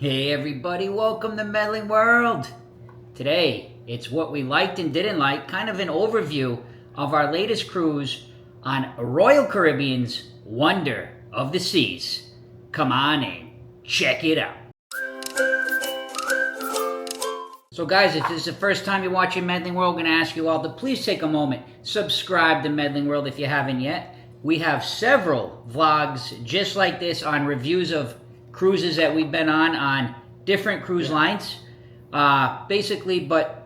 Hey everybody, welcome to Medling World. Today, it's what we liked and didn't like, kind of an overview of our latest cruise on Royal Caribbean's Wonder of the Seas. Come on in, check it out. So guys, if this is the first time you're watching Medling World, I'm going to ask you all to please take a moment, subscribe to Medling World if you haven't yet. We have several vlogs just like this on reviews of cruises that we've been on different cruise lines. Basically, but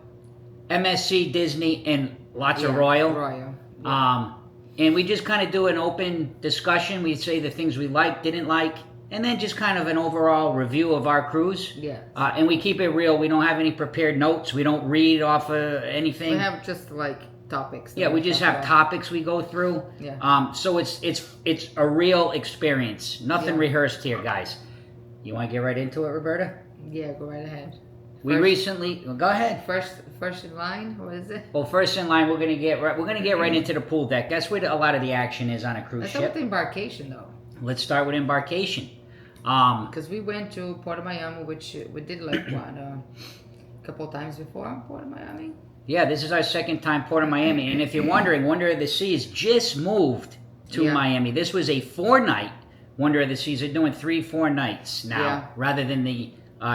MSC, Disney, and lots of Royal. And we just kind of do an open discussion. We say the things we liked, didn't like, and then just kind of an overall review of our cruise. Yeah. And we keep it real. We don't have any prepared notes. We don't read off of anything. We have just like topics. Yeah, we just have topics we go through. Yeah. So it's a real experience. Nothing rehearsed here, guys. You want to get right into it, Roberta? Yeah, go right ahead. We recently go ahead. First in line. What is it? Well, first in line, we're gonna get right into the pool deck. That's where a lot of the action is on a cruise ship. Let's start with embarkation, though. Let's start with embarkation. Because we went to Port of Miami, which we did like a couple times before Port of Miami. Yeah, this is our second time Port of Miami, and if you're wondering, Wonder of the Seas just moved to Miami. This was a 4-night Wonder of the Seas. They're doing 3-4 nights now, rather than the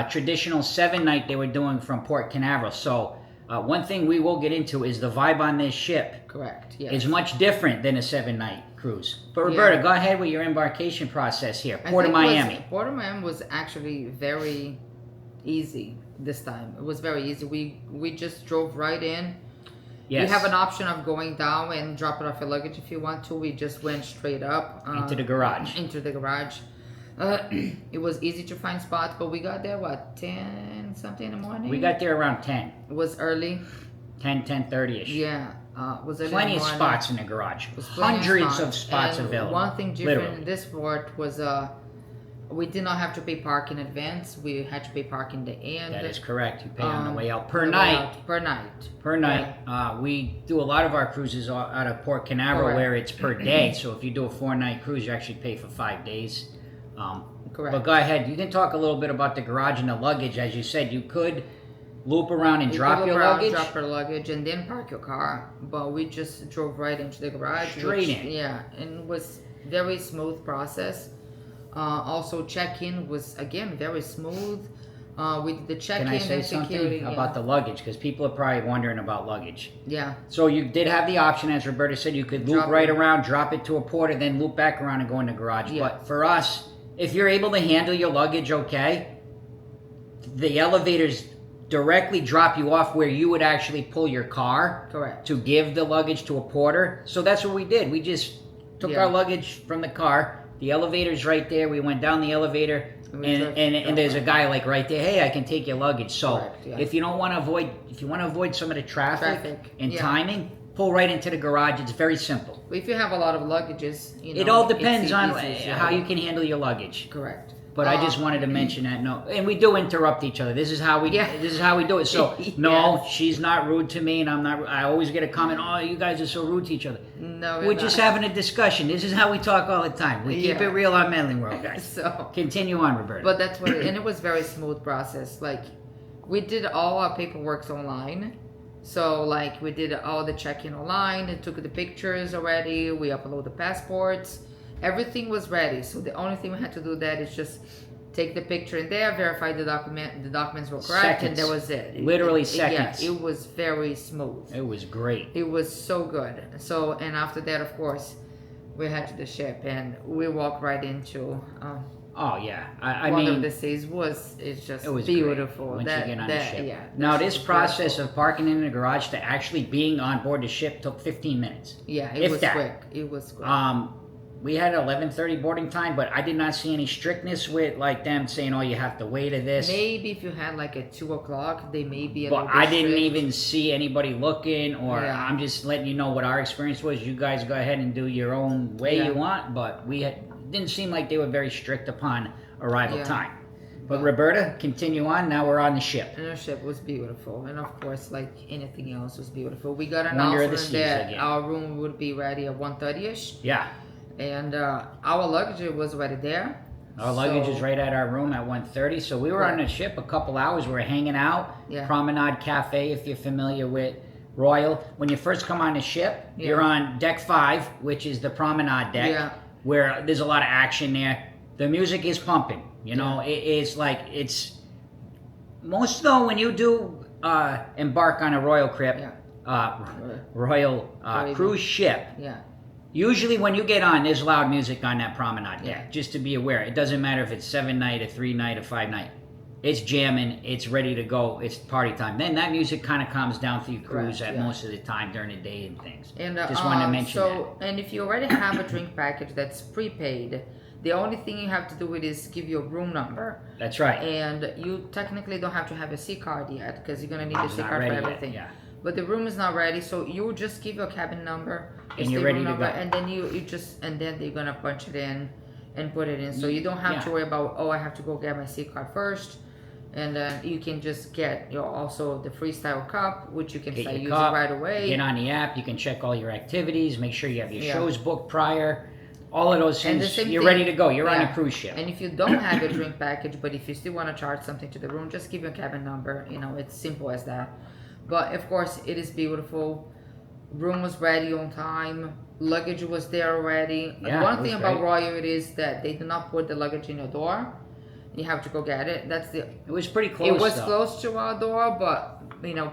traditional 7-night they were doing from Port Canaveral. So one thing we will get into is the vibe on this ship. Correct. Yeah. Is much different than a 7-night cruise. But Roberta, go ahead with your embarkation process here. Port of Miami. Port of Miami was actually very easy this time. It was very easy. We just drove right in. Yes. You have an option of going down and dropping off your luggage if you want to. We just went straight up. Into the garage. Into the garage. It was easy to find spots, but we got there, 10 something in the morning? We got there around 10. It was early. 10:30ish. Yeah. It was early plenty in of the morning. spots in the garage. Hundreds of spots available. One thing different in this port was we did not have to pay park in advance. We had to pay park in the end. That is correct. You pay on the way out per night. Per night. Per night. We do a lot of our cruises out of Port Canaveral where it's per day. So if you do a 4-night cruise, you actually pay for 5 days. Correct. But go ahead. You can talk a little bit about the garage and the luggage. As you said, you could loop around and drop your luggage. Drop your luggage and then park your car. But we just drove right into the garage. Straight in. Yeah, and it was very smooth process. Also, check-in was again very smooth. We did the check-in and security. Can I say something about the luggage? Because people are probably wondering about luggage. Yeah. So you did have the option, as Roberta said, you could loop around, drop it to a porter, then loop back around and go in the garage. Yeah. But for us, if you're able to handle your luggage okay, the elevators directly drop you off where you would actually pull your car. Correct. To give the luggage to a porter. So that's what we did. We just took our luggage from the car. The elevator's right there. We went down the elevator, and there's a guy like right there. Hey, I can take your luggage. So if you don't want to avoid some of the traffic and timing, pull right into the garage. It's very simple. If you have a lot of luggages, it all depends on how you can handle your luggage. Correct. But I just wanted to mention that. No, and we do interrupt each other. This is how we do it. So no, she's not rude to me, and I'm not. I always get a comment. Oh, you guys are so rude to each other. No, we're just having a discussion. This is how we talk all the time. We keep it real on Medling World, guys. So continue on, Roberta. But that's what, and it was very smooth process. Like we did all our paperwork online. So like we did all the check-in online. And took the pictures already. We uploaded the passports. Everything was ready, so the only thing we had to do that is just take the picture in there, verify the documents were correct, and that was it. Literally seconds. Yeah, it was very smooth. It was great. It was so good. So, and after that, of course, we head to the ship, and we walked right into. Oh yeah, One of the Seas it was beautiful. Once you get on the ship. Yeah. Now this process of parking in the garage to actually being on board the ship took 15 minutes. Yeah, it was quick. It was quick. We had 11:30 boarding time, but I did not see any strictness with like them saying, "Oh, you have to wait at this." Maybe if you had like at 2 o'clock, they may be. But I didn't even see anybody looking, or I'm just letting you know what our experience was. You guys go ahead and do your own way you want, but didn't seem like they were very strict upon arrival time. But Roberta, continue on. Now we're on the ship. And the ship was beautiful, and of course, like anything else, was beautiful. We got an announcement that our room would be ready at 1:30ish. Yeah. And our luggage was already there. Our luggage is right at our room at 1:30. So we were on the ship a couple hours. We were hanging out. Yeah. Promenade Cafe, if you're familiar with Royal. When you first come on the ship, you're on deck 5, which is the promenade deck, where there's a lot of action there. The music is pumping. You know, it's like, it's most though when you do embark on a Royal cruise ship. Yeah. Usually when you get on, there's loud music on that promenade deck. Just to be aware, it doesn't matter if it's 7-night, a 3-night, a 5-night. It's jamming. It's ready to go. It's party time. Then that music kind of calms down for your cruise at most of the time during the day and things. And just wanted to mention that. And if you already have a drink package that's prepaid, the only thing you have to do is give your room number. That's right. And you technically don't have to have a C card yet because you're gonna need a C card for everything. But the room is not ready, so you just give your cabin number and you're ready to go. And then you just then they're gonna punch it in and put it in. So you don't have to worry about, oh, I have to go get my C card first. And you can just get also the freestyle cup, which you can start using right away. Get on the app. You can check all your activities. Make sure you have your shows booked prior. All of those things. You're ready to go. You're on a cruise ship. And if you don't have a drink package, but if you still want to charge something to the room, just give your cabin number. You know, it's simple as that. But of course, it is beautiful. Room was ready on time. Luggage was there already. Yeah, one thing about Royal is that they do not put the luggage in your door. You have to go get it. It was pretty close. It was close to our door, but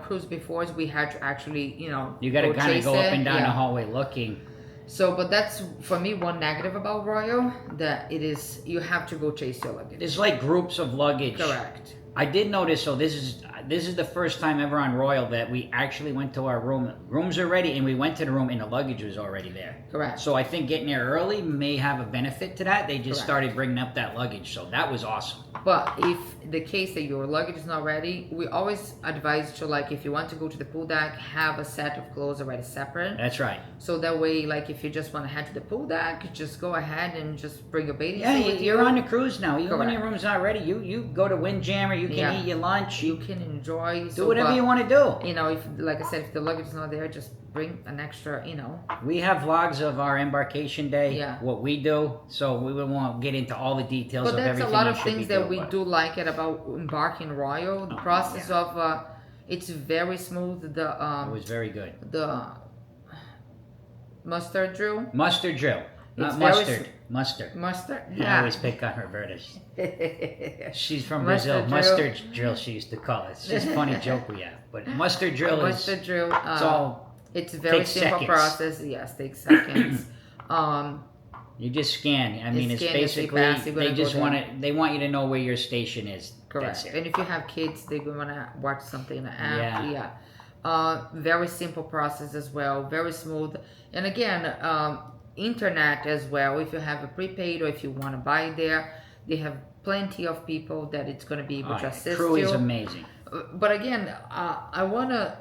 cruise befores we had to actually you got to kind of go up and down the hallway looking. So, but that's for me one negative about Royal, that it is you have to go chase your luggage. There's like groups of luggage. Correct. I did notice. So this is the first time ever on Royal that we actually went to our room. Rooms are ready, and we went to the room, and the luggage was already there. Correct. So I think getting there early may have a benefit to that. They just started bringing up that luggage, so that was awesome. But if the case that your luggage is not ready, we always advise to, like, if you want to go to the pool deck, have a set of clothes already separate. That's right. So that way, like, if you just want to head to the pool deck, just go ahead and just bring a bathing suit. with You're on the cruise now. Even when your room's not ready, you go to Windjammer. You can eat your lunch. You can enjoy. Do whatever you want to do. If, like I said, if the luggage is not there, just bring an extra. We have vlogs of our embarkation day. What we do. So we won't get into all the details of everything. But that's a lot of things that we do like it about embarking Royal. The process of it's very smooth. It was very good. The mustard drill. Mustard drill. Not mustard. Mustard. Mustard? Yeah. I always pick on Roberta's. She's from Brazil. Mustard drill, she used to call it. It's just a funny joke we have. But mustard drill Mustard drill. It's a very simple seconds. Process. Yes, takes seconds. You just scan. I mean, it's basically they want you to know where your station is. Correct. And if you have kids, they're going to watch something in the app. Yeah. Very simple process as well. Very smooth. And again, internet as well. If you have a prepaid or if you want to buy there, they have plenty of people that it's going to be able to assist you. Crew is amazing. But again, I want to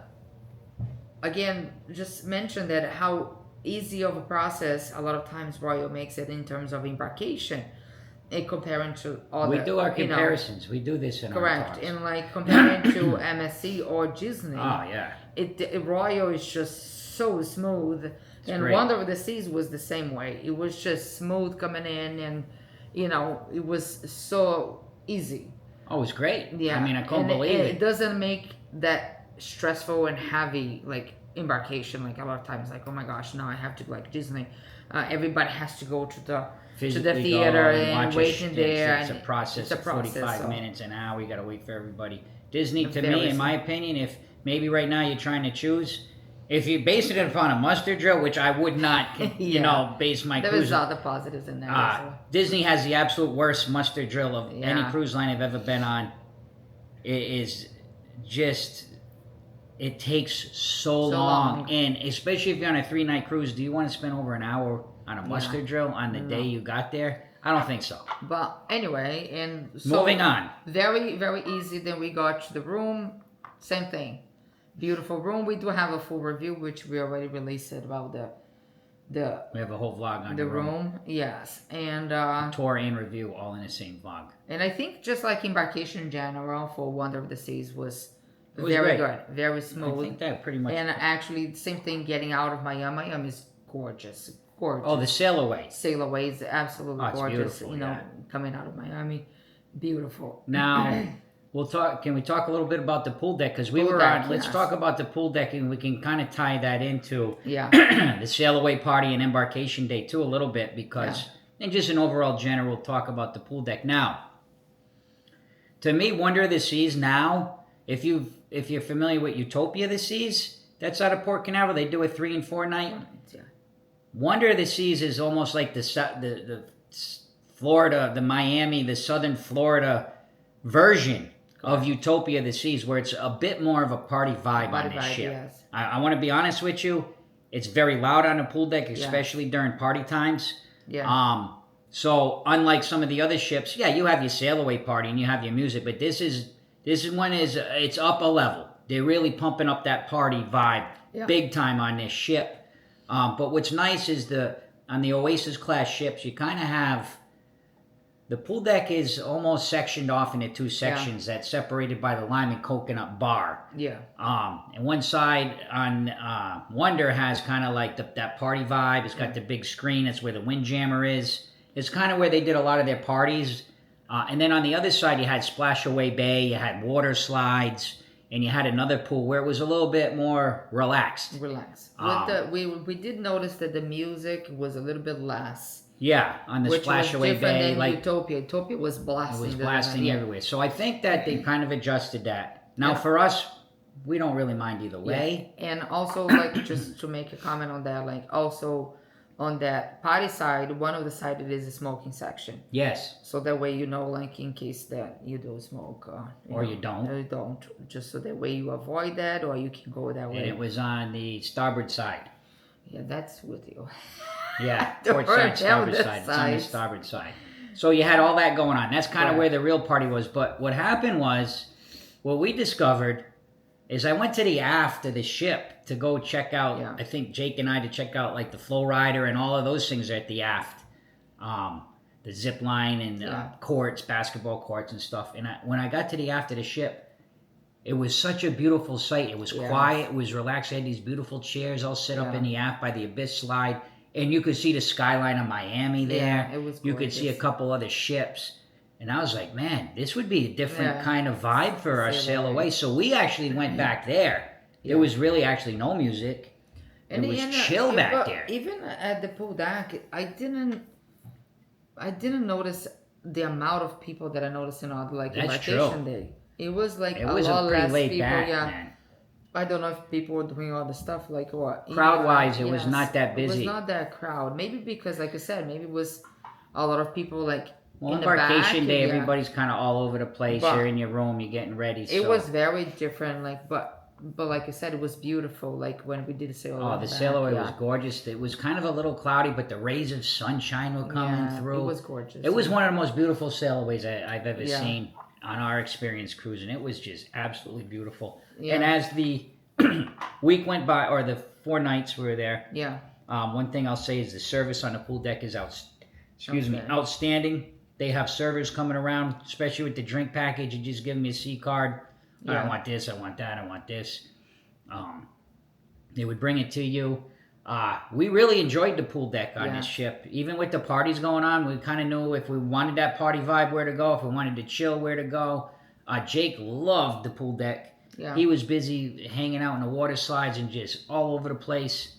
just mention that how easy of a process a lot of times Royal makes it in terms of embarkation in comparing to other. We do our comparisons. We do this in our Correct. And like comparing to MSC or Disney. Oh yeah. Royal is just so smooth. And great. Wonder of the Seas was the same way. It was just smooth coming in, and it was so easy. Oh, it was great. Yeah. I mean, I couldn't believe it. It doesn't make that stressful and heavy like embarkation. Like a lot of times, like, oh my gosh, now I have to like Disney. Everybody has to go to the theater and wait in there. It's a process. It's a 45 minutes, an hour. You got to wait for everybody. Disney, to me, in my opinion, if maybe right now you're trying to choose. If you base it upon a mustard drill, which I would not, base my cruise. There's other positives in there. Disney has the absolute worst mustard drill of any cruise line I've ever been on. It is just, it takes so long. And especially if you're on a 3-night cruise, do you want to spend over an hour on a mustard drill on the day you got there? I don't think so. But anyway, and so moving on. Very, very easy. Then we got to the room. Same thing. Beautiful room. We do have a full review, which we already released it about the. We have a whole vlog on the room. Yes, and tour and review all in the same vlog. And I think just like embarkation in general for Wonder of the Seas was very good, very smooth. I think that pretty much. And actually, same thing. Getting out of Miami. Miami is gorgeous, gorgeous. Oh, the Sail Away. Sail Away is absolutely Oh, it's gorgeous. beautiful, You know, yeah. coming out of Miami, beautiful. Now, we'll talk. Can we talk a little bit about the pool deck? Because we Pool were deck, on. Let's yes. talk about the pool deck, and we can kind of tie that into Yeah. the Sail Away party and Embarkation Day too a little bit, because and just an overall general talk about the pool deck. Now, to me, Wonder of the Seas now, if you're familiar with Utopia of the Seas, that's out of Port Canaveral. They do a 3 and 4 night. Yeah. Wonder of the Seas is almost like the Florida, the Miami, the Southern Florida version of Utopia of the Seas, where it's a bit more of a party vibe on this ship. Yes. I want to be honest with you, it's very loud on the pool deck, especially during party times. Yeah. So unlike some of the other ships, yeah, you have your sail away party and you have your music, but this one is it's up a level. They're really pumping up that party vibe big time on this ship. But what's nice is on the Oasis-class ships, you kind of have the pool deck is almost sectioned off into two sections that's separated by the lime and coconut bar. Yeah. And one side on Wonder has kind of like that party vibe. It's got the big screen. That's where the windjammer is. It's kind of where they did a lot of their parties. And then on the other side, you had Splash Away Bay, you had water slides, and you had another pool where it was a little bit more relaxed. Relax. We did notice that the music was a little bit less. Yeah, on the Splash Away Bay, than Utopia. Utopia was blasting. It was blasting everywhere. So I think that they kind of adjusted that. Now for us, we don't really mind either way. Yeah. And also, like, just to make a comment on that, like, also on that party side, one of the side it is a smoking section. Yes. So that way, like, in case that you do smoke, you don't. Or you don't. Just so that way you avoid that, or you can go that way. And it was on the starboard side. Yeah, that's with you. Yeah, port side, starboard side. It's on the starboard side. So you had all that going on. That's kind of where the real party was. But what happened was, what we discovered is I went to the aft of the ship to go check out, I think Jake and I, to check out like the FlowRider and all of those things at the aft. The zip line and courts, basketball courts and stuff. And when I got to the aft of the ship, it was such a beautiful sight. It was quiet. It was relaxed. They had these beautiful chairs all set up in the aft by the Abyss slide. And you could see the skyline of Miami there. Yeah, it was gorgeous. You could see a couple other ships. And I was like, man, this would be a different kind of vibe for our sail away. So we actually went back there. There was really actually no music. It was chill back there. Even at the pool deck, I didn't notice the amount of people that I noticed in all the Embarkation Day. It was like a lot less people. Man. I don't know if people were doing all the stuff like what. Crowd-wise, it was not that busy. It was not that crowd. Maybe because, like I said, maybe it was a lot of people like in Embarkation the back, Day, everybody's kind of all over the place. You're in your room, you're getting ready. It was very different, but like I said, it was beautiful. Like when we did the sail away. Oh, the sail away was gorgeous. It was kind of a little cloudy, but the rays of sunshine were coming through. It was gorgeous. It was one of the most beautiful sailaways I've ever seen on our experience cruising. It was just absolutely beautiful. Yeah. And as the week went by, or the 4 nights we were there, one thing I'll say is the service on the pool deck is outstanding. They have servers coming around, especially with the drink package. You just give them your C card. I want this, I want that, I want this. They would bring it to you. We really enjoyed the pool deck on this ship. Even with the parties going on, we kind of knew if we wanted that party vibe, where to go. If we wanted to chill, where to go. Jake loved the pool deck. Yeah. He was busy hanging out in the water slides and just all over the place.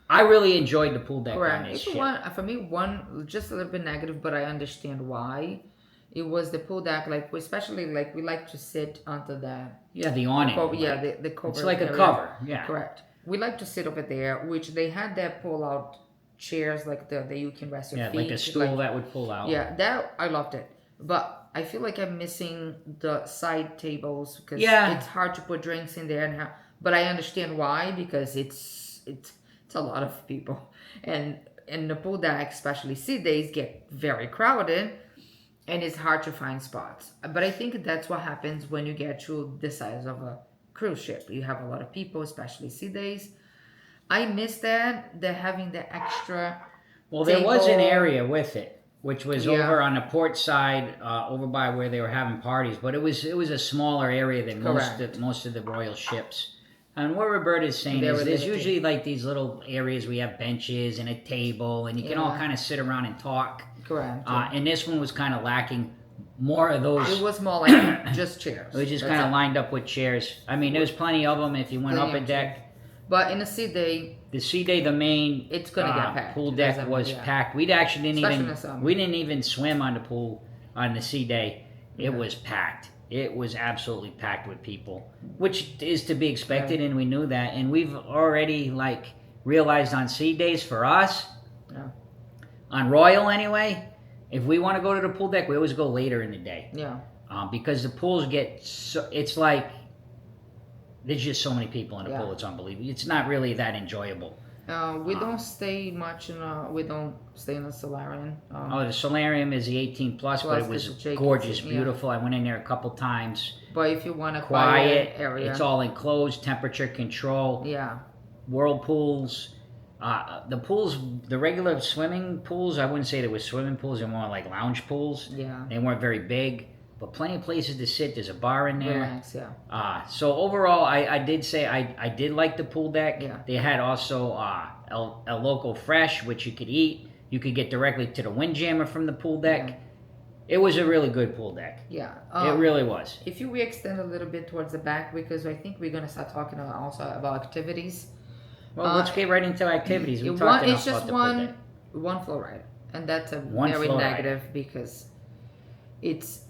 I really enjoyed the pool deck on this ship. For me, one just a little bit negative, but I understand why. It was the pool deck, like especially like we like to sit onto the the awning. The cover. It's like a cover. Yeah, correct. We like to sit over there, which they had that pull out chairs like that you can rest your feet. Yeah, like a stool that would pull out. Yeah, that I loved it, but I feel like I'm missing the side tables because it's hard to put drinks in there, but I understand why, because it's a lot of people, and the pool deck, especially sea days, get very crowded, and it's hard to find spots. But I think that's what happens when you get to the size of a cruise ship. You have a lot of people, especially sea days. I miss that having the extra. Well, there was an area with it, which was over on the port side, over by where they were having parties. But it was a smaller area than most of the Royal ships. And what Roberta's saying Very is there's limited. usually like these little areas where you have benches and a table and you can all Yeah. kind of sit around and talk. Correct. And this one was kind of lacking more of those. It was more like just chairs. It was just That's kind of it. lined up with chairs. I mean, there's plenty of them if you went Plenty up a of deck. But in the sea day, The sea day, the main it's gonna get packed. pool It deck doesn't- was yeah. packed. We actually didn't Especially even in the summer. we didn't even swim on the pool on the sea day. It Yeah. was packed. It was absolutely packed with people, which is to be expected, and we knew that. And we've already like realized on sea days for us, Yeah. on Royal anyway. If we want to go to the pool deck, we always go later in the day. Yeah. Because the pools get so, it's like there's just so many people in the Yeah. pool. It's unbelievable. It's not really that enjoyable. We don't stay much in. We don't stay in the solarium. The solarium is the 18 plus, but Plus it was there's a jacuzzi, gorgeous, yeah. beautiful. I went in there a couple times. But if you want a Quiet. quiet area, It's all enclosed, temperature control, yeah. whirlpools. The pools, the regular swimming pools, I wouldn't say they were swimming pools. They're more like lounge pools. Yeah. They weren't very big, but plenty of places to sit. There's a bar in there. Relax, yeah. So overall, I did say I did like the pool deck. Yeah. They had also a local fresh, which you could eat. You could get directly to the windjammer from the pool deck. Yeah. It was a really good pool deck. Yeah. It really was. If you extend a little bit towards the back, because I think we're gonna start talking also about activities. Well, let's get right into activities. We It's talked enough just about the pool deck. one FlowRider, and that's a One very FlowRider. negative because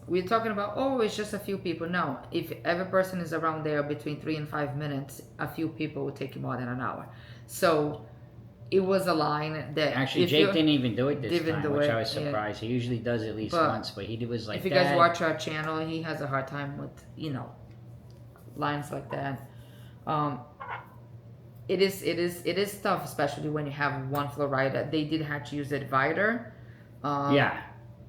we're talking about it's just a few people. No, if every person is around there between 3 and 5 minutes, a few people would take you more than an hour. So it was a line that Actually, if Jake you- didn't even do it this didn't time, do which it, I was yeah. surprised. He usually does it at least But once, but he was like, if you guys "Dad." watch our channel, he has a hard time with lines like that. It is tough, especially when you have one FlowRider. They did have to use a divider. Yeah.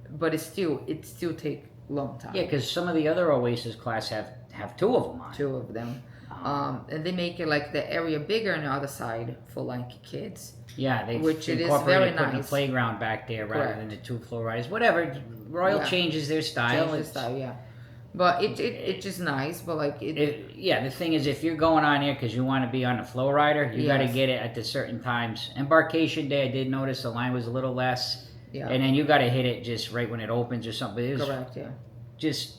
But it still take long time. Yeah, because some of the other Oasis-class have two of them on. Two of them. And they make it like the area bigger on the other side for like kids. Yeah, they Which it is incorporated very putting nice. a playground back there rather Correct. than the two FlowRiders. Whatever, Royal Yeah. changes their style. Change the style, yeah. But it's just nice. But like Yeah, the thing is, if you're going on here because you want to be on the FlowRider, you got to Yes. get it at the certain times. Embarkation day, I did notice the line was a little less, yeah. and then you got to hit it just right when it opens or something. It was Correct, yeah. just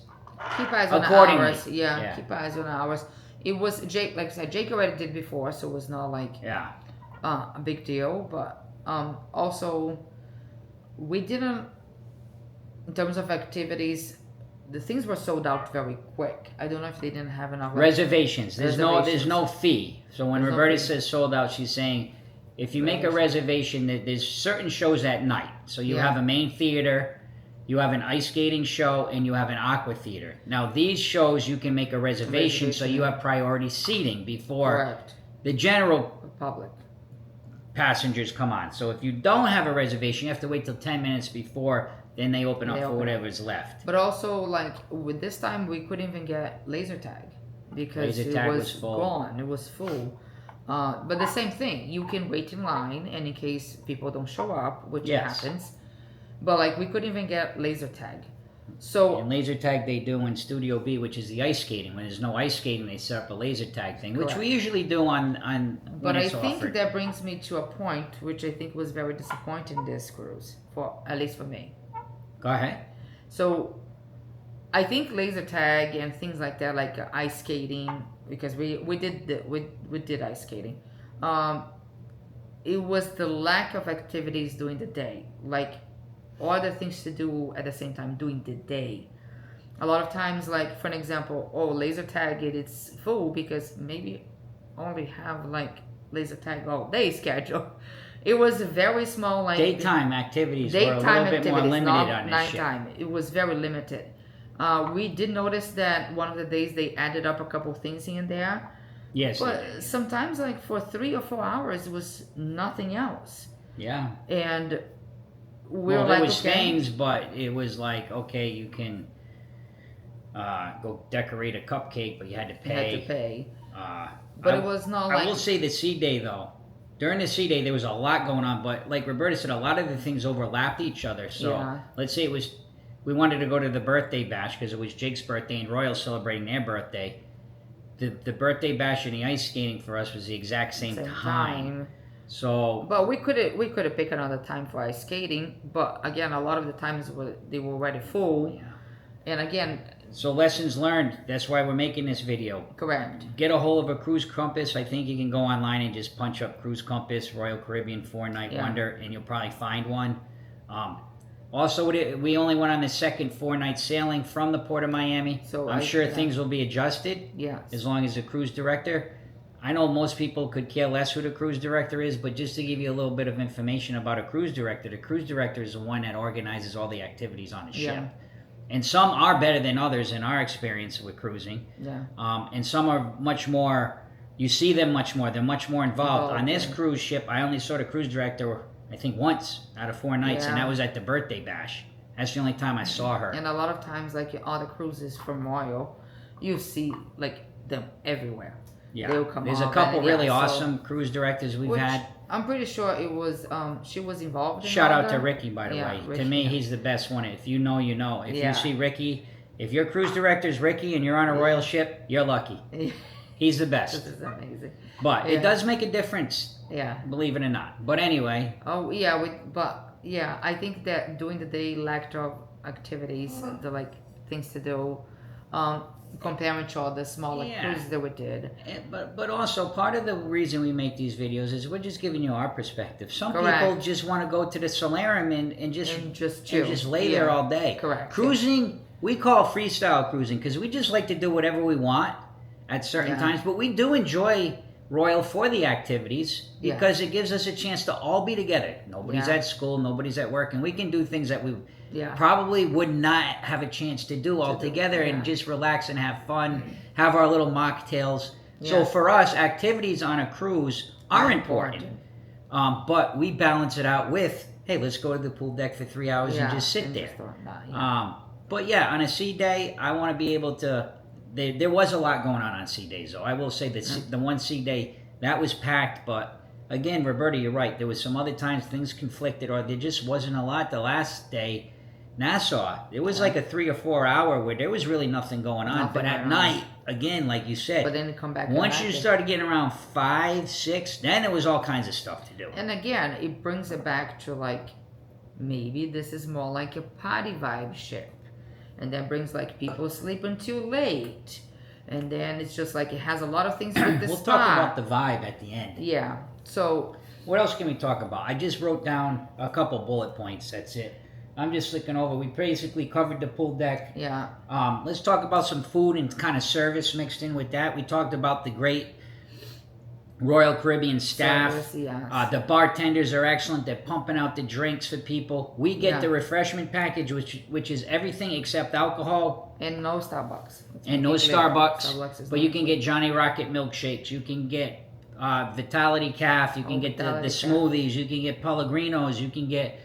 Keep eyes on the accordingly. hours. Yeah, Yeah. keep eyes on the hours. It was Jake, like I said, Jake already did before, so it was not like yeah. a big deal. But also, we didn't, in terms of activities, the things were sold out very quick. I don't know if they didn't have enough Reservations. There's Reservations. no fee. So when There's no Roberta fee. says sold out, she's saying if you make a reservation, there's certain shows at night. So you Yeah. have a main theater, you have an ice skating show, and you have an AquaTheater. Now these shows you can make a reservation, so you have priority seating before Correct. the general Public. passengers come on. So if you don't have a reservation, you have to wait till 10 minutes before, then they open up They for open up. whatever's left. But also, like with this time, we couldn't even get laser tag because Laser it tag was, was full. gone. It was full. But the same thing, you can wait in line, and in case people don't show up, which Yes. happens. But like we couldn't even get laser tag. So And laser tag they do in Studio B, which is the ice skating. When there's no ice skating, they set up a laser tag thing, which Correct. we usually do on But when I it's think offered. that brings me to a point which I think was very disappointing this cruise, for at least for me. Go ahead. So I think laser tag and things like that, like ice skating, because we did ice skating. It was the lack of activities during the day, like other things to do at the same time during the day. A lot of times, like for an example, laser tag it's full because maybe only have like laser tag all day schedule. It was a very small, like Daytime activities were a daytime little bit more activities, limited not on this ship. nighttime. It was very limited. We did notice that one of the days they added up a couple things here and there, Yes. but sometimes like for 3 or 4 hours it was nothing else. Yeah. And we Well, were there like, was okay, things, but it was like, okay, you can go decorate a cupcake, but you had to you had to pay. pay. But It was not I like will say the sea day though. During the sea day, there was a lot going on, but like Roberta said, a lot of the things overlapped each other. So Yeah. let's say we wanted to go to the birthday bash because it was Jake's birthday and Royal celebrating their birthday. the birthday bash and the ice skating for us was the exact same time. So, but we could have picked another time for ice skating. But again, a lot of the times they were already full. yeah. And again, So lessons learned. That's why we're making this video. correct. Get a hold of a cruise compass. I think you can go online and just punch up cruise compass Royal Caribbean 4-night wonder, and you'll probably find one. Also, we only went on the second 4-night sailing from the Port of Miami. So I'm sure things will be adjusted. Yes. As long as the cruise director. I know most people could care less who the cruise director is, but just to give you a little bit of information about a cruise director, the cruise director is the one that organizes all the activities on the ship. Yeah. And some are better than others in our experience with cruising. Yeah. And some are much more, you see them much more. They're much more involved. On this cruise ship, I only saw the cruise director, I think, once out of 4 nights, and that was at the birthday bash. That's the only time I saw her. And a lot of times, like all the cruises from Royal, you see like them everywhere. Yeah. They'll come There's a on, couple and, really so- awesome cruise directors we've had. I'm pretty sure it was, she was involved in Shout out Wonder. to Ricky, by the way. Ricky, to me, he's the best one. If you know, you know. If Yeah. you see Ricky, if your cruise director is Ricky and you're on a royal ship, you're lucky. He's the best. This is amazing. But it does make a difference, Yeah. believe it or not. But anyway, Oh yeah, but yeah, I think that during the day lacked of activities, the like things to do, comparing to all the smaller cruises that we did. but also part of the reason we make these videos is we're just giving you our perspective. Some Correct. people just want to go to the solarium and just chill. lay there all day. Correct. Cruising, we call freestyle cruising because we just like to do whatever we want at certain times. But we do enjoy Royal for the activities because it gives us a chance to all be together. Nobody's at school, nobody's at work, and we can do things that we probably would not have a chance to do all together and just relax and have fun, have our little mocktails. So for us, activities on a cruise are important. But we balance it out with, hey, let's go to the pool deck for 3 hours and just sit there. But yeah, on a sea day, I want to be able to. There was a lot going on sea days, though. I will say that the one sea day that was packed, but again, Roberta, you're right. There was some other times things conflicted, or there just wasn't a lot. The last day, Nassau, it was like a 3 or 4 hour where there was really nothing going on. But at night, again, like you said, But then come back. once you started getting around 5, 6, then there was all kinds of stuff to do. And again, it brings it back to like maybe this is more like a party vibe ship. And then brings like people sleeping too late. And then it's just like it has a lot of things with the We'll spa. talk about the vibe at the end. Yeah. So what else can we talk about? I just wrote down a couple bullet points. That's it. I'm just looking over. We basically covered the pool deck. yeah. Let's talk about some food and kind of service mixed in with that. We talked about the great Royal Caribbean staff. Service, yes. The bartenders are excellent. They're pumping out the drinks for people. We get the refreshment package, which is everything except alcohol. And no Starbucks. And no Starbucks. Is But not you can get Johnny Rocket milkshakes. You can get Vitality Calf. You can get the Vitality smoothies. You can get Pellegrinos. You can get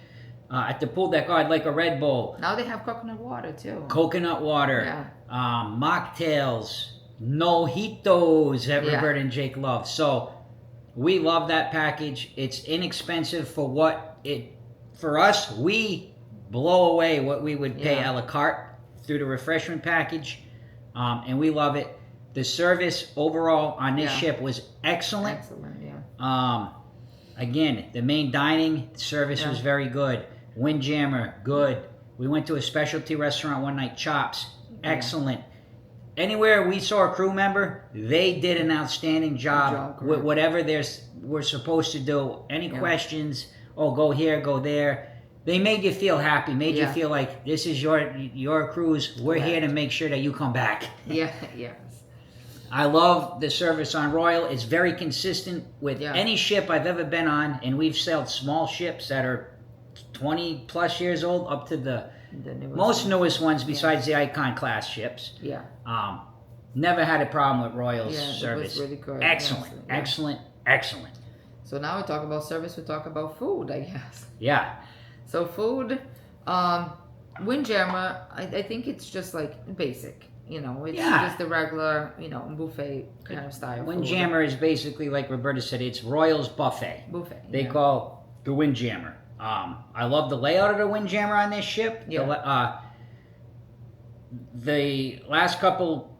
at the pool deck. I'd like a Red Bull. Now they have coconut water too. Coconut water. Mocktails. Mojitos that Roberta and Jake love. So we love that package. It's inexpensive for what it. For us, we blow away what we would pay a la carte through the refreshment package, and we love it. The service overall on this ship was excellent. Excellent, yeah. Again, the main dining service was very good. Windjammer, good. We went to a specialty restaurant one night, Chops, excellent. Anywhere we saw a crew member, they did an outstanding job with whatever we're supposed to do. Any questions? Oh, go here, go there. They made you feel happy, made you feel like this is your cruise. We're here to make sure that you come back. Yes. I love the service on Royal. It's very consistent with any ship I've ever been on, and we've sailed small ships that are 20 plus years old up to the newest ones besides the Icon-class ships. Yeah. Never had a problem with Royal's service. It was really good. Excellent. So now we talk about service, we talk about food, I guess. Yeah. So food, Windjammer, I think it's just like basic. It's just the regular, buffet kind of style. Windjammer is basically, like Roberta said, it's Royal's buffet. They call the Windjammer. I love the layout of the Windjammer on this ship. The last couple,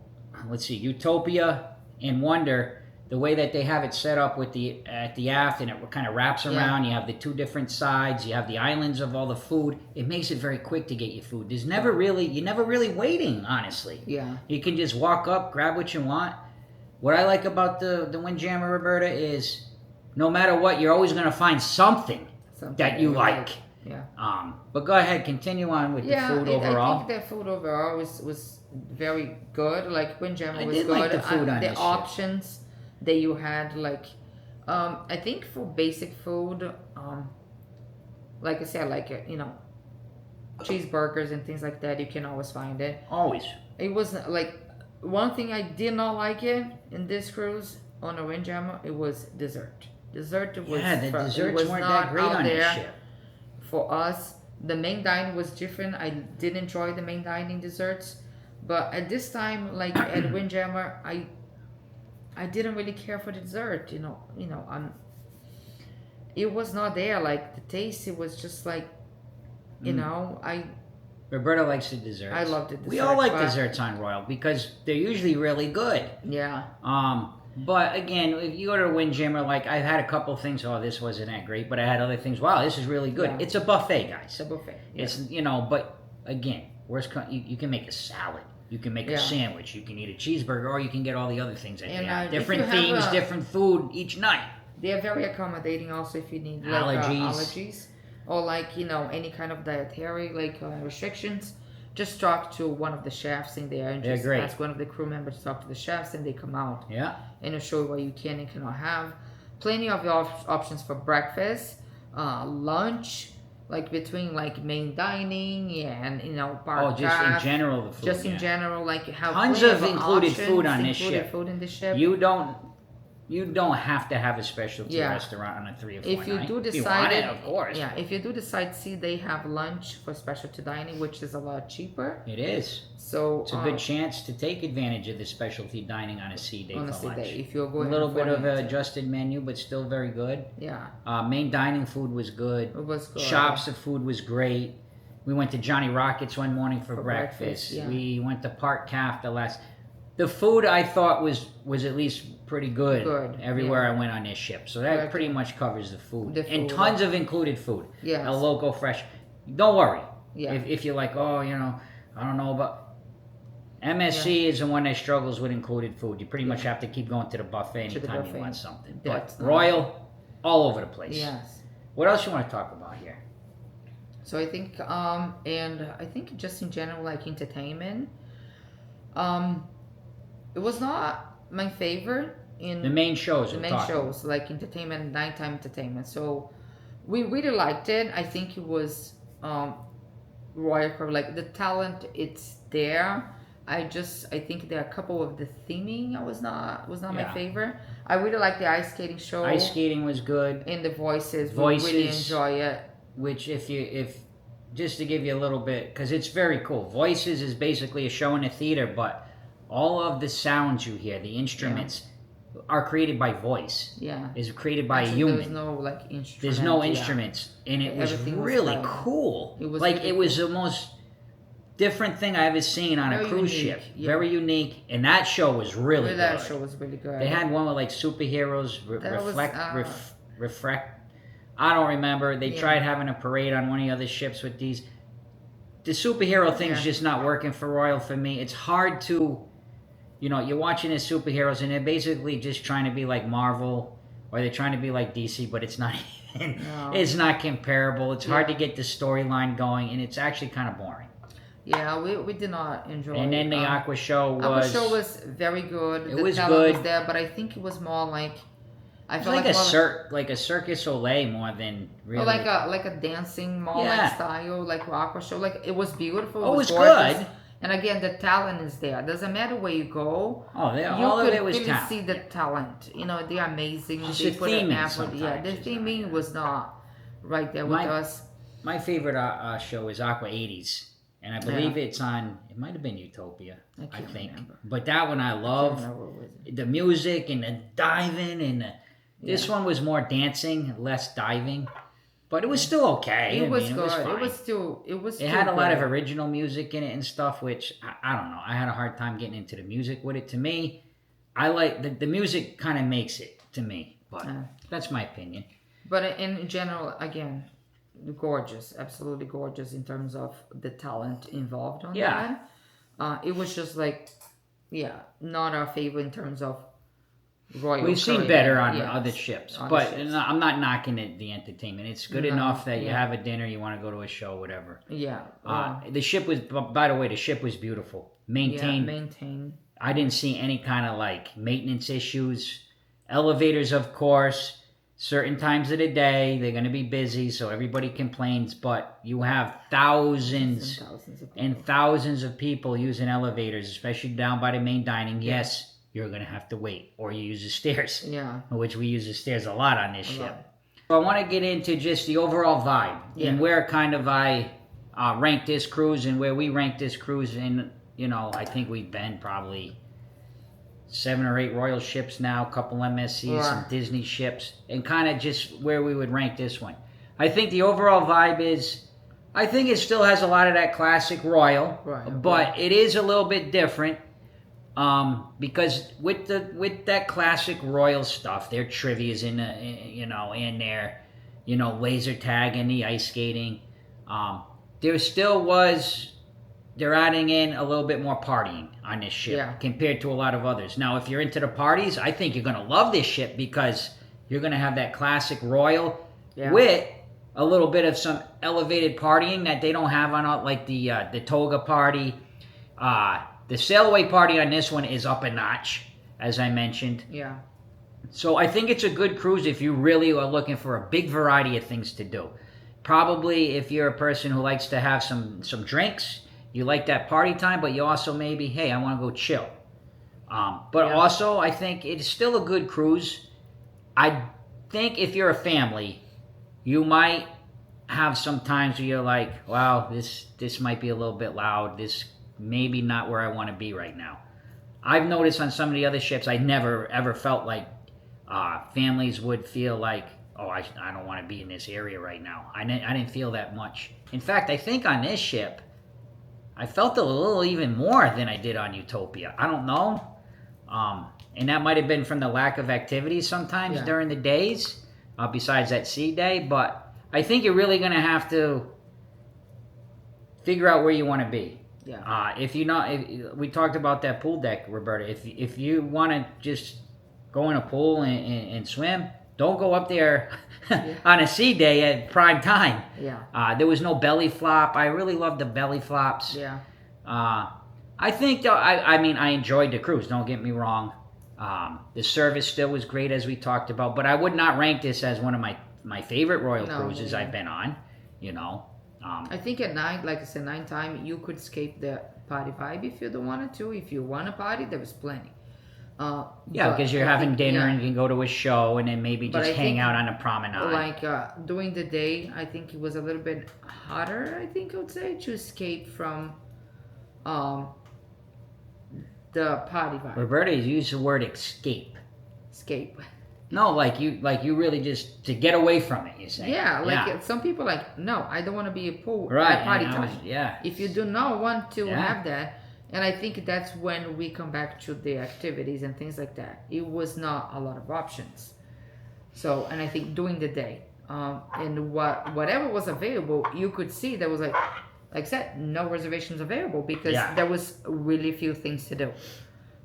let's see, Utopia, in Wonder, the way that they have it set up with at the aft, and it kind of wraps around. You have the two different sides. You have the islands of all the food. It makes it very quick to get your food. You're never really waiting. Honestly, Yeah. You can just walk up, grab what you want. What I like about the Windjammer, Roberta, is no matter what, you're always going to find something that you like. Yeah. But go ahead, continue on with the food overall. I think the food overall was very good. Like Windjammer was did good. like the food on the this options that you had, like, I think for basic food, like I said, like cheeseburgers and things like that, you can always find it. Always. It was like one thing I did not like it in this cruise on a Windjammer. It was dessert. Dessert was the desserts weren't that great on this ship. For us, the main dining was different. I did enjoy the main dining desserts, but at this time, like at Windjammer, I didn't really care for the dessert. It was not there. Like the taste, it was just like, Roberta likes the desserts. I love the desserts. We all like desserts on Royal because they're usually really good. Yeah. But again, if you go to a Windjammer, like I've had a couple things. Oh, this wasn't that great, but I had other things. Wow, this is really good. Yeah. It's a buffet, guys. It's a buffet. Yeah. It's but again, you can make a salad. You can make a sandwich. You can eat a cheeseburger, or you can get all the other things that they have. Different themes, different food each night. They are very accommodating also if you need allergies or any kind of dietary restrictions. Just talk to one of the chefs in there and just ask one of the crew members to talk to the chefs, and they come out and they'll show you what you can and cannot have. Plenty of options for breakfast, lunch, between main dining and bar just in general the food. Just in general, have tons of included food on this ship. Food in the ship. You don't have to have a specialty restaurant on a 3 or 4 if you night. do decide, if you want it, of course. Yeah, if you do decide, they have lunch for specialty dining, which is a lot cheaper. It is. So it's a good chance to take advantage of the specialty dining on a sea day for lunch. If you're going a little bit of an adjusted menu, but still very good. Yeah. Main dining food was good. It was good. Shops of food was great. We went to Johnny Rockets one morning for breakfast. Yeah. We went to Park Calf The food I thought was at least pretty good everywhere I went on this ship. So that pretty much covers the food. And tons of included food. Yes. A local fresh. Don't worry. Yeah. If you're like, I don't know about... MSC is the one that struggles with included food. You pretty much have to keep going to the buffet anytime you want something. But Royal, all over the place. Yes. What else you want to talk about here? So I think, and I think just in general, entertainment, it was not my favorite in the main shows. Entertainment, nighttime entertainment. So we really liked it. I think it was Royal Caribbean. The talent, it's there. I think there are a couple of the theming was not my favorite. I really liked the ice skating show. Ice skating was good. And the voices. We really enjoy it. Which if just to give you a little bit, because it's very cool. Voices is basically a show in a theater, but all of the sounds you hear, the instruments, are created by voice. Yeah. Is created by a human. There's no instruments. There's no instruments. And it was really cool. It was it was the most different thing I ever seen on a cruise ship. Yeah. Very unique. And that show was really good. That show was really good. They had one with superheroes, reflect. I don't remember. They tried having a parade on one of the other ships with these. The superhero thing's just not working for Royal for me. It's hard to... you're watching the superheroes and they're basically just trying to be like Marvel, or they're trying to be like DC, but it's not even, it's not comparable. It's hard to get the storyline going, and it's actually kind of boring. Yeah, we did not enjoy it. And then the Aqua show was... Aqua show was very good. It was good. Was there, but I think it was more like... I felt like a Circus Soleil more than really... Or like a dancing mall style, like Aqua show. It was beautiful. It was good. And again, the talent is there. Doesn't matter where you go. Oh, all of it was talent. You could really see the talent. They're amazing. Just the theming the theming was not right there with us. My favorite show is Aqua 80s. And I believe it's on, it might have been Utopia, I think. Remember. But that one I love. The music and the diving. And this one was more dancing, less diving. But it was still okay. It was good. It was fine. It was It had a lot of original music in it and stuff, which, I don't know. I had a hard time getting into the music with it. To me, I like the music kind of makes it to me, but Uh, that's my opinion. but in general, again, gorgeous, absolutely gorgeous in terms of the talent involved on Yeah. that. It was just like, yeah, not our favorite in terms of Royal We've seen Caribbean. better on Yes, other ships, other but ships. I'm not knocking it, the entertainment. It's good No, enough that you yeah. have a dinner, you want to go to a show, whatever. Yeah. The ship was, by the way, the ship was beautiful, maintained. Yeah, maintain. I didn't see any kind of like maintenance issues. Elevators, of course, certain times of the day they're going to be busy, so everybody complains. But you have thousands Thousands of and people. thousands of people using elevators, especially down by the main dining. Yes, you're going to have to wait, or you use the stairs. Yeah. Which we use the stairs a lot on this A ship. lot. So I want to get into just the overall vibe and where kind of I rank this cruise and where we rank this cruise. And I think we've been probably 7 or 8 Royal ships now, a couple MSCs, some Disney ships, and kind of just where we would rank this one. I think the overall vibe is, I think it still has a lot of that classic Royal, but it is a little bit different. Because with that classic Royal stuff, their trivia's in and their laser tag and the ice skating, they're adding in a little bit more partying on this ship compared to a lot of others. Now, if you're into the parties, I think you're gonna love this ship because you're gonna have that classic Royal with a little bit of some elevated partying that they don't have on like the toga party. The sailaway party on this one is up a notch, as I mentioned. Yeah. So I think it's a good cruise if you really are looking for a big variety of things to do. Probably if you're a person who likes to have some drinks, you like that party time, but you also maybe, hey, I want to go chill. But also, I think it's still a good cruise. I think if you're a family, you might have some times where you're like, wow, this might be a little bit loud. This maybe not where I want to be right now. I've noticed on some of the other ships, I never ever felt like families would feel like, oh, I don't want to be in this area right now. I didn't feel that much. In fact, I think on this ship, I felt a little even more than I did on Utopia. I don't know. And that might have been from the lack of activities sometimes during the days, besides that sea day. But I think you're really going to have to figure out where you want to be. Yeah. We talked about that pool deck, Roberta. If you want to just go in a pool and swim, don't go up there on a sea day at prime time. Yeah. There was no belly flop. I really loved the belly flops. Yeah. I think I enjoyed the cruise. Don't get me wrong. The service still was great, as we talked about, but I would not rank this as one of my favorite Royal cruises I've been on. I think at night, like I said, nighttime, you could escape the party vibe if you don't wanted to. If you want a party, there was plenty. Because you're having dinner and you can go to a show and then maybe just hang out on a promenade. Like during the day, I think it was a little bit harder, I think I would say, to escape from the party vibe. Roberta used the word escape. Escape. No, like you really just to get away from it. You say. Yeah, some people like, no, I don't want to be a pool right, at party time. Yeah. If you do not want to have that, and I think that's when we come back to the activities and things like that. It was not a lot of options. So, and I think during the day, and whatever was available, you could see there was like I said, no reservations available because there was really few things to do.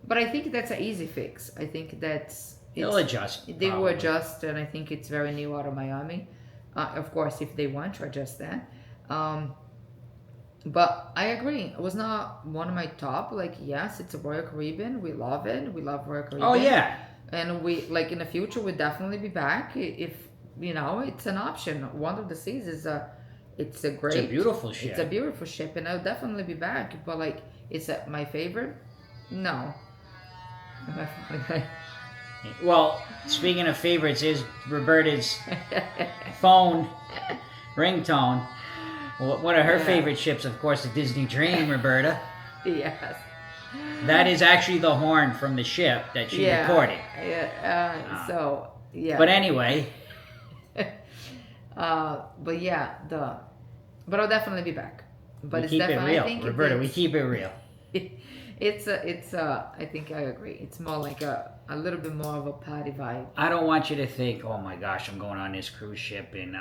But I think that's an easy fix. I think they'll adjust. They will adjust, and I think it's very new out of Miami. Of course, if they want to adjust that. But I agree. It was not one of my top. Like, yes, it's a Royal Caribbean. We love it. We love Royal Caribbean. Oh, yeah. And we, like, in the future, we'll definitely be back. If, it's an option. Wonder of the Seas is it's a beautiful ship. It's a beautiful ship, and I'll definitely be back. But, like, is that my favorite? No. Well, speaking of favorites, is Roberta's phone ringtone. One of her favorite ships, of course, the Disney Dream, Roberta. Yes. That is actually the horn from the ship that she recorded. But anyway. But I'll definitely be back. But we keep it real, Roberta. We keep it real. I think I agree. It's more like a little bit more of a party vibe. I don't want you to think, oh my gosh, I'm going on this cruise ship and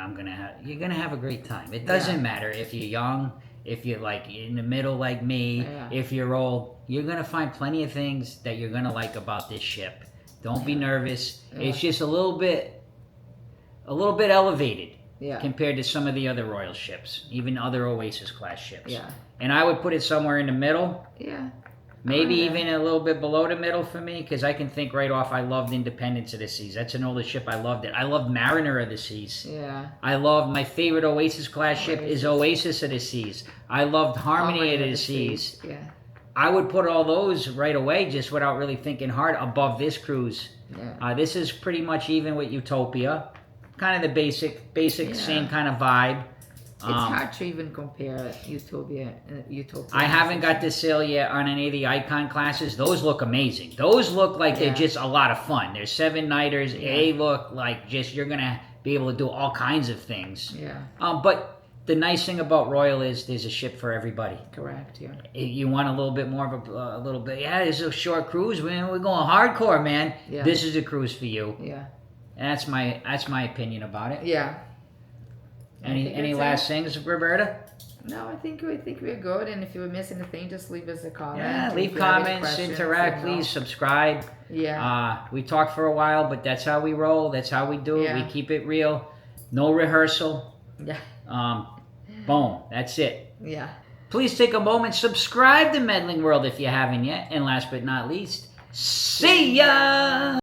you're gonna have a great time. It doesn't matter if you're young, if you're like in the middle like me, if you're old, you're gonna find plenty of things that you're gonna like about this ship. Don't be nervous. It's just a little bit elevated compared to some of the other Royal ships, even other Oasis-class ships. Yeah. And I would put it somewhere in the middle. Yeah. Maybe even a little bit below the middle for me, because I can think right off. I loved Independence of the Seas. That's an older ship. I loved it. I loved Mariner of the Seas. Yeah. I love my favorite Oasis-class ship is Oasis of the Seas. I loved Harmony of the Seas. Yeah. I would put all those right away, just without really thinking hard, above this cruise. Yeah. This is pretty much even with Utopia. Kind of the basic, same kind of vibe. It's hard to even compare Utopia. I haven't got to sail yet on any of the Icon classes. Those look amazing. Those look like they're just a lot of fun. They're 7-nighters. They look like just you're going to be able to do all kinds of things. Yeah. But the nice thing about Royal is there's a ship for everybody. Correct, yeah. You want a little bit more of a little bit. Yeah, it's a short cruise. Man, we're going hardcore, man. Yeah. This is a cruise for you. Yeah. And that's my opinion about it. Yeah. Any last things, Roberta? No, I think we're good. And if you miss anything, just leave us a comment. Yeah, leave comments, interact, please, subscribe. Yeah. We talked for a while, but that's how we roll. That's how we do it. We keep it real. No rehearsal. Yeah. Boom. That's it. Yeah. Please take a moment, subscribe to Medling World if you haven't yet. And last but not least, see ya!